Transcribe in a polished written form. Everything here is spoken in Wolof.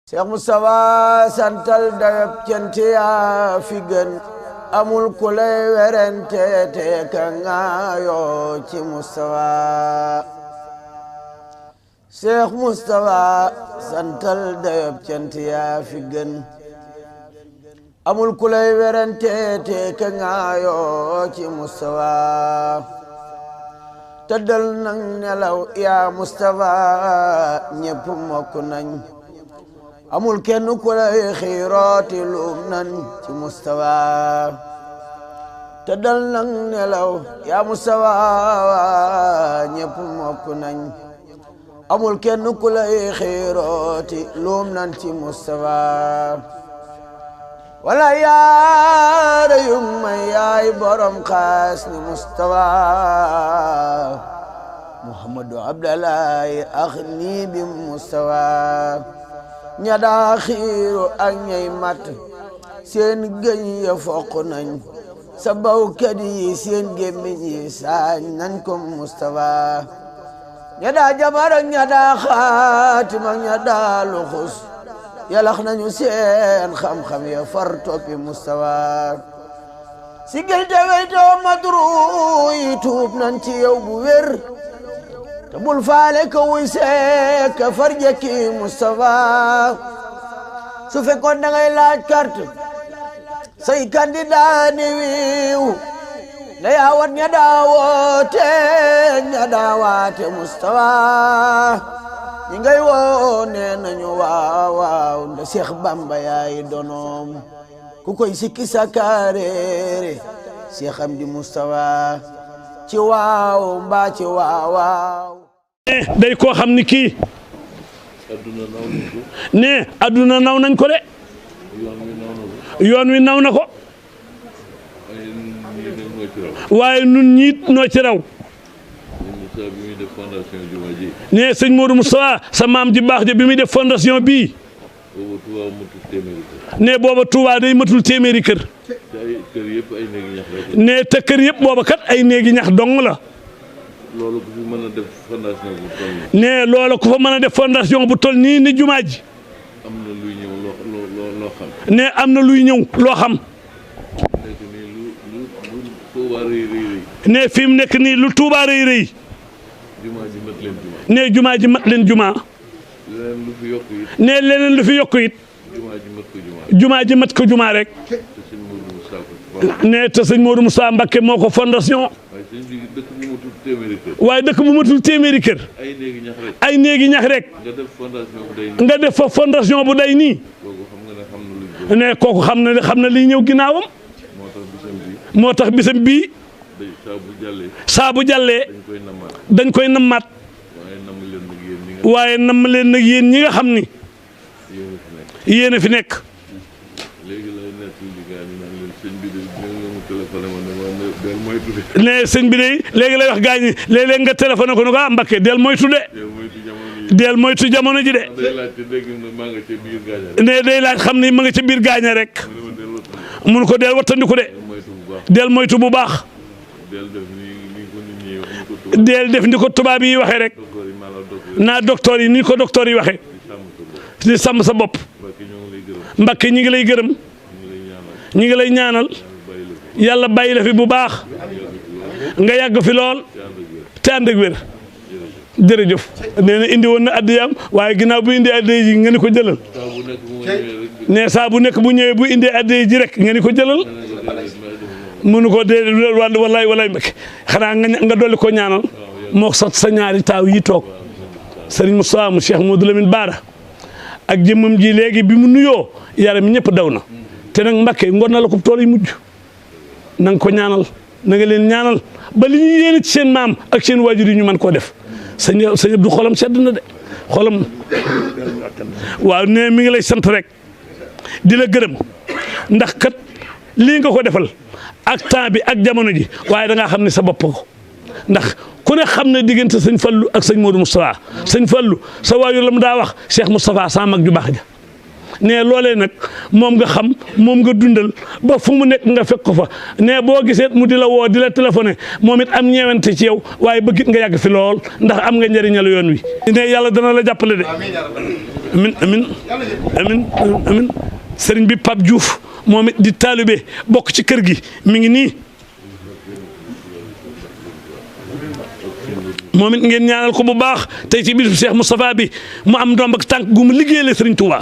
Cheikh Moustapha santal dayab cant yaa fi gën amul ku lay werante te ka ngaayoo ci Moustapha Cheikh Moustapha santal dayab cant yaa fi gën amul ku lay werante te ka ngaayoo ci Moustapha tëddal nang nelaw yaa Moustapha ñépp mokk nañ amul kenn ku lay xiirooti luum nan ci Moustapha tëddal nang nelaw yaa Moustapha ñépp mokk nañ amul kenn ku lay xiirooti luum nan ci Moustapha wala yaara yu may yaay borom xaas ni Moustapha Muhammadu Abdallahi ax nii bi Moustapha ña daa xiiru ak ñay mat seen gëñ ya foq nañ sa bawkat yi seen gémmiñ yi saañ nañ ko Moustapha ña daa jabar ak ña daa xaatim ak ña daa luxus yalax nañu seen xam-xam ya far toppi Moustapha si gël te weytoo madru yi tuub nañ ci yow bu wér te bul faale ka wuy seek ka farjaki Moustapha su fekkoon da ngay laaj carte say candidat ni wiiw na yaawat ña daawoote ña daawaate Moustapha ñi ngay woo nee nañu waaw waaw nda Seex Bamba yaay donoom ku koy sikki sakaareere Seex Amdi Moustapha ci waaw mbaa ci waaw waaw day koo xam ni kii ne adduna naw nañ ko de yoon wi naw na ko waaye nun ñiit noo ci raw ne sëñ Modou Moustapha sa maam ji baax ja bi muy def fondation bii ne booba Touba day matul téeméeri kër ne te kër yëpp booba kat ay néegi ñax dong la loolu ku fi mën a def fondation bu toll nii. ne loolu ku fa mën a def fondation bu toll nii ni jumaa ji. am na luy ñëw loo xam. ne am na luy ñëw loo xam. nekk nii lu Tuubaa rëy rëy. ne fi mu nekk nii lu Tuubaa rëy rëy. jumaa ji mat leen jumaa. ne jumaa ji mat leen jumaa. leneen lu fi yokk it. ne leneen lu fi yokk it. jumaa ji mat ko jumaa. jumaa ji mat ko jumaa rek. ne te sëñ Modou Moustapha Mbacké moo ko fondation. waaye dëkk bu matul téeméeri kër. ay néegi ñax rek. nga def fa fondation bu day nii. ne kooku xam na liy ñëw ginnaawam. moo tax bisam bii. saa bu jàllee. dañ koy nammaat. waaye namm leen nag yéen ñi nga xam ni. yéen a fi nekk. ne sëñ bi de léegi lay wax gaañ ñi léeg-léeg nga téléphoné ko ne ko Mbacké del moytu de del moytu jamono ji de ne day laaj xam ni ma nga ca biir gaaña rek mun ko del wattandiku de del moytu bu baax del def ni ko tubaab yi waxee rek naa docteur yi ni ko docteur yi waxee di sàmm sa bopp Mbacké ñi ngi lay gërëm ñi ngi lay ñaanal yàlla bàyyi la fi bu baax nga yàgg fi lool te ànd ak wér jërëjëf nee na indi woon na addiyaam waaye ginnaaw bu indi addiya ji nga ni ko jëlal ne saa bu nekk bu ñëwee bu indi addiya ji rek nga ni ko jëlal mënu ko dee wallaay Mbacké xanaa nga dolli ko ñaanal moo sot sa ñaari taaw yi toog Serigne Moustapha mu Cheikh Modou Lamine Bara ak jëmmam ji léegi bi mu nuyoo yaram ñëpp daw na te nag Mbacké ngor na la ko tool yi mujj na nga ko ñaanal na nga leen ñaanal ba li ñu yéene ci seen maam ak seen waajur yi ñu mën koo def sëñ Abdou xolam sedd na de xolam waaw ne mi ngi lay sant rek di la gërëm ndax kat lii nga ko defal ak temps bi ak jamono ji waaye da ngaa xam ne sa bopp ko ndax ku ne xam ne diggante sëñ Fallou ak sëñ Modou Moustapha sëñ Fallou sa waajur la mu daa wax Cheikh Moustapha sa mag ju baax ja ne loolee nag moom nga xam moom nga dundal ba fu mu nekk nga fekk ko fa ne boo gisee mu di la woo di la téléphoné moom it am ñeewante ci yow waaye bëggit nga yàgg fi lool ndax am nga njëriñal yoon wi. ne yàlla dana la jàppale de amin amin amin amin sëriñ bi Pape Diouf moom it di taalibe bokk ci kër gi mi ngi nii moom it ngeen ñaanal ko bu baax tey ci bisu Cheikh Moustapha bi mu am ndomb ak tànk gu mu liggéeyale sëriñ Touba